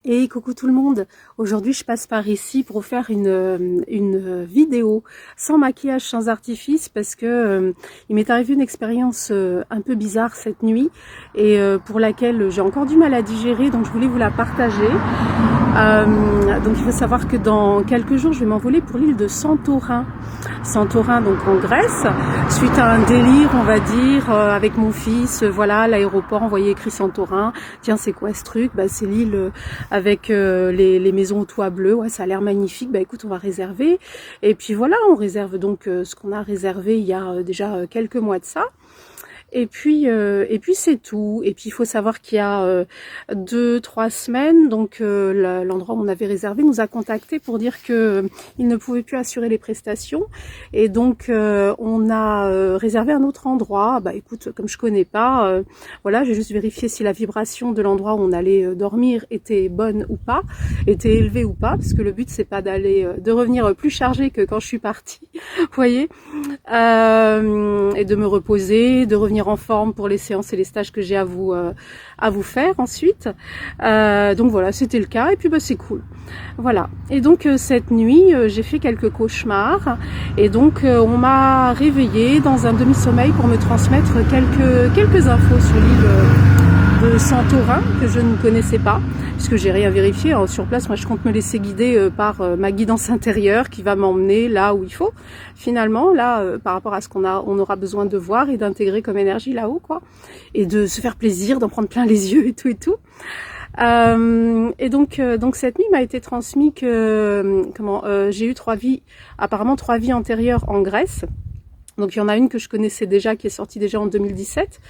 Et coucou tout le monde, aujourd'hui je passe par ici pour vous faire une vidéo sans maquillage, sans artifice parce que il m'est arrivé une expérience un peu bizarre cette nuit et pour laquelle j'ai encore du mal à digérer, donc je voulais vous la partager. Donc il faut savoir que dans quelques jours je vais m'envoler pour l'île de Santorin. Santorin donc en Grèce, suite à un délire on va dire avec mon fils, voilà à l'aéroport on voyait écrit Santorin, tiens c'est quoi ce truc, bah c'est l'île avec les maisons au toit bleu, ouais ça a l'air magnifique, bah écoute on va réserver, et puis voilà on réserve donc ce qu'on a réservé il y a déjà quelques mois de ça. Et puis c'est tout. Et puis il faut savoir qu'il y a 2-3 semaines, donc l'endroit où on avait réservé nous a contacté pour dire que il ne pouvait plus assurer les prestations. Et donc on a réservé un autre endroit. Bah écoute, comme je connais pas, voilà, j'ai juste vérifié si la vibration de l'endroit où on allait dormir était bonne ou pas, était élevée ou pas, parce que le but c'est pas de revenir plus chargé que quand je suis partie, vous voyez, et de me reposer, de revenir en forme pour les séances et les stages que j'ai à vous faire ensuite. Donc voilà, c'était le cas et puis bah c'est cool. Voilà. Et donc cette nuit, j'ai fait quelques cauchemars et donc on m'a réveillée dans un demi-sommeil pour me transmettre quelques infos sur l'île de Santorin que je ne connaissais pas, puisque j'ai rien vérifié sur place. Moi je compte me laisser guider par ma guidance intérieure qui va m'emmener là où il faut finalement, là par rapport à ce on aura besoin de voir et d'intégrer comme énergie là-haut, quoi, et de se faire plaisir, d'en prendre plein les yeux et tout. Et donc cette nuit m'a été transmis que j'ai eu 3 vies, apparemment 3 vies antérieures en Grèce. Donc il y en a une que je connaissais déjà, qui est sortie déjà en 2017,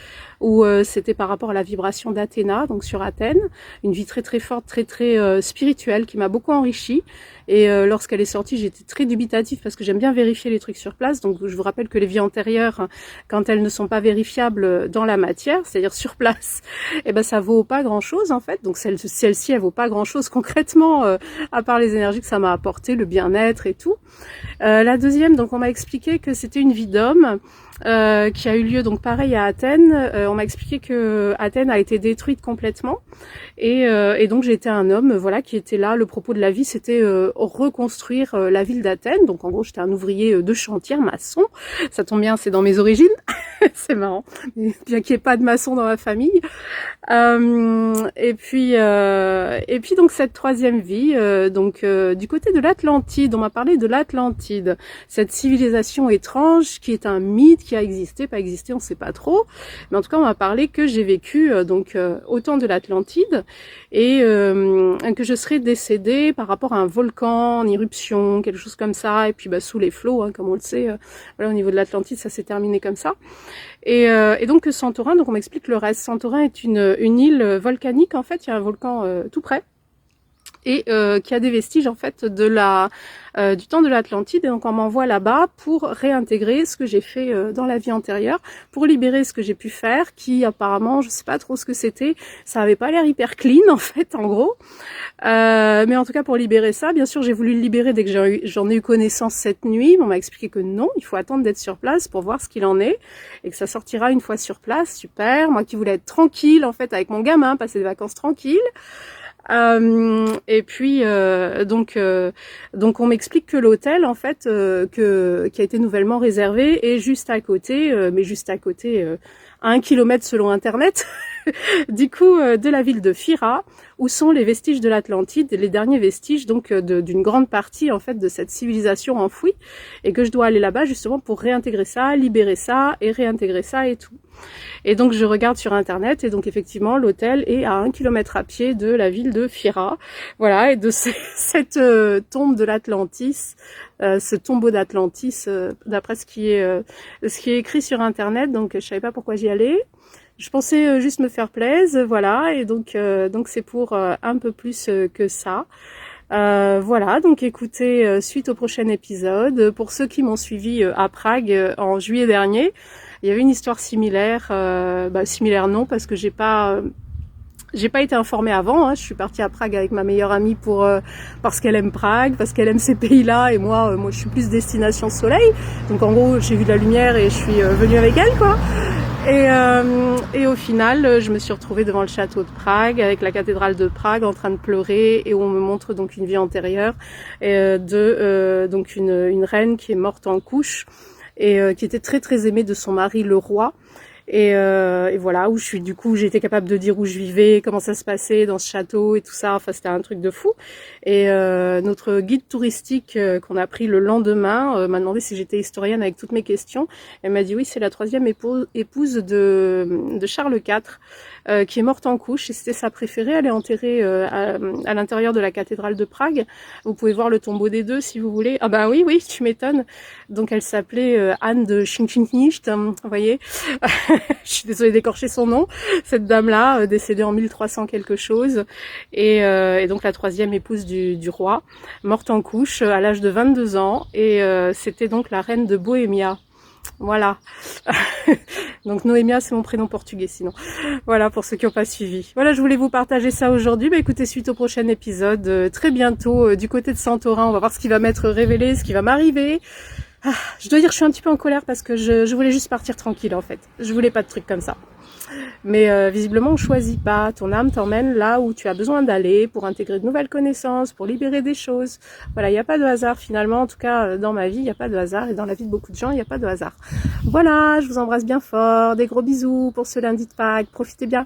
où c'était par rapport à la vibration d'Athéna, donc sur Athènes, une vie très très forte, très très spirituelle, qui m'a beaucoup enrichie. Et lorsqu'elle est sortie, j'étais très dubitative parce que j'aime bien vérifier les trucs sur place. Donc je vous rappelle que les vies antérieures, quand elles ne sont pas vérifiables dans la matière, c'est-à-dire sur place, eh ben ça vaut pas grand-chose en fait. Donc celle-ci, elle vaut pas grand-chose concrètement, à part les énergies que ça m'a apporté, le bien-être et tout. La deuxième, donc on m'a expliqué que c'était une vie d'homme qui a eu lieu donc pareil à Athènes. On m'a expliqué que Athènes a été détruite complètement et donc j'étais un homme, voilà, qui était là. Le propos de la vie, c'était reconstruire la ville d'Athènes. Donc en gros, j'étais un ouvrier de chantier, un maçon. Ça tombe bien, c'est dans mes origines. C'est marrant, bien qu'il n'y ait pas de maçon dans ma famille. Et puis donc cette troisième vie, du côté de l'Atlantide, on m'a parlé de l'Atlantide, cette civilisation étrange qui est un mythe, qui a existé, pas existé, on sait pas trop, mais en tout cas on m'a parlé que j'ai vécu autant de l'Atlantide et que je serais décédée par rapport à un volcan en éruption, quelque chose comme ça, et puis bah, sous les flots, hein, comme on le sait, voilà, au niveau de l'Atlantide ça s'est terminé comme ça. Et donc Santorin, donc on m'explique le reste. Santorin est une île volcanique, en fait, il y a un volcan tout près et qui a des vestiges en fait du temps de l'Atlantide, et donc on m'envoie là-bas pour réintégrer ce que j'ai fait dans la vie antérieure, pour libérer ce que j'ai pu faire, qui apparemment, je sais pas trop ce que c'était, ça avait pas l'air hyper clean en fait, en gros, mais en tout cas pour libérer ça, bien sûr j'ai voulu le libérer dès que j'en ai eu connaissance cette nuit, mais on m'a expliqué que non, il faut attendre d'être sur place pour voir ce qu'il en est, et que ça sortira une fois sur place. Super, moi qui voulais être tranquille en fait avec mon gamin, passer des vacances tranquilles. Et puis donc on m'explique que l'hôtel en fait qui a été nouvellement réservé est juste à côté, mais juste à côté à 1 kilomètre selon internet du coup de la ville de Fira, où sont les vestiges de l'Atlantide, les derniers vestiges donc d'une grande partie en fait de cette civilisation enfouie, et que je dois aller là-bas justement pour réintégrer ça, libérer ça et réintégrer ça et tout. Et donc je regarde sur internet, et donc effectivement l'hôtel est à 1 kilomètre à pied de la ville de Fira, voilà, et de cette tombe de l'Atlantis, ce tombeau d'Atlantis, d'après ce qui est écrit sur internet. Donc je savais pas pourquoi j'y allais. Je pensais juste me faire plaisir, voilà, et donc c'est pour un peu plus que ça. Voilà, donc écoutez, suite au prochain épisode. Pour ceux qui m'ont suivi à Prague en juillet dernier, il y avait une histoire similaire, similaire non, parce que j'ai pas été informée avant, hein. Je suis partie à Prague avec ma meilleure amie parce qu'elle aime Prague, parce qu'elle aime ces pays-là, et moi je suis plus destination soleil. Donc en gros, j'ai vu de la lumière et je suis venue avec elle, quoi. Et au final, je me suis retrouvée devant le château de Prague, avec la cathédrale de Prague, en train de pleurer, et où on me montre donc une vie antérieure donc une reine qui est morte en couche et qui était très très aimée de son mari le roi. Et voilà, où j'ai été capable de dire où je vivais, comment ça se passait dans ce château et tout ça. Enfin, c'était un truc de fou. Et notre guide touristique qu'on a pris le lendemain m'a demandé si j'étais historienne avec toutes mes questions. Elle m'a dit oui, c'est la troisième épouse de Charles IV qui est morte en couche, et c'était sa préférée. Elle est enterrée à l'intérieur de la cathédrale de Prague. Vous pouvez voir le tombeau des deux si vous voulez. Ah ben oui, tu m'étonnes. Donc elle s'appelait Anne de Schinknicht, vous voyez. Je suis désolée d'écorcher son nom, cette dame-là, décédée en 1300 quelque chose, et donc la troisième épouse du roi, morte en couche à l'âge de 22 ans, et c'était donc la reine de Bohémia. Voilà. Donc Noémia, c'est mon prénom portugais sinon. Voilà, pour ceux qui n'ont pas suivi. Voilà, je voulais vous partager ça aujourd'hui. Bah écoutez, suite au prochain épisode, très bientôt, du côté de Santorin, on va voir ce qui va m'être révélé, ce qui va m'arriver. Ah, je dois dire que je suis un petit peu en colère parce que je voulais juste partir tranquille en fait. Je voulais pas de trucs comme ça. Mais visiblement on choisit pas. Ton âme t'emmène là où tu as besoin d'aller pour intégrer de nouvelles connaissances, pour libérer des choses. Voilà, il n'y a pas de hasard finalement. En tout cas, dans ma vie, il n'y a pas de hasard. Et dans la vie de beaucoup de gens, il n'y a pas de hasard. Voilà, je vous embrasse bien fort. Des gros bisous pour ce lundi de Pâques. Profitez bien.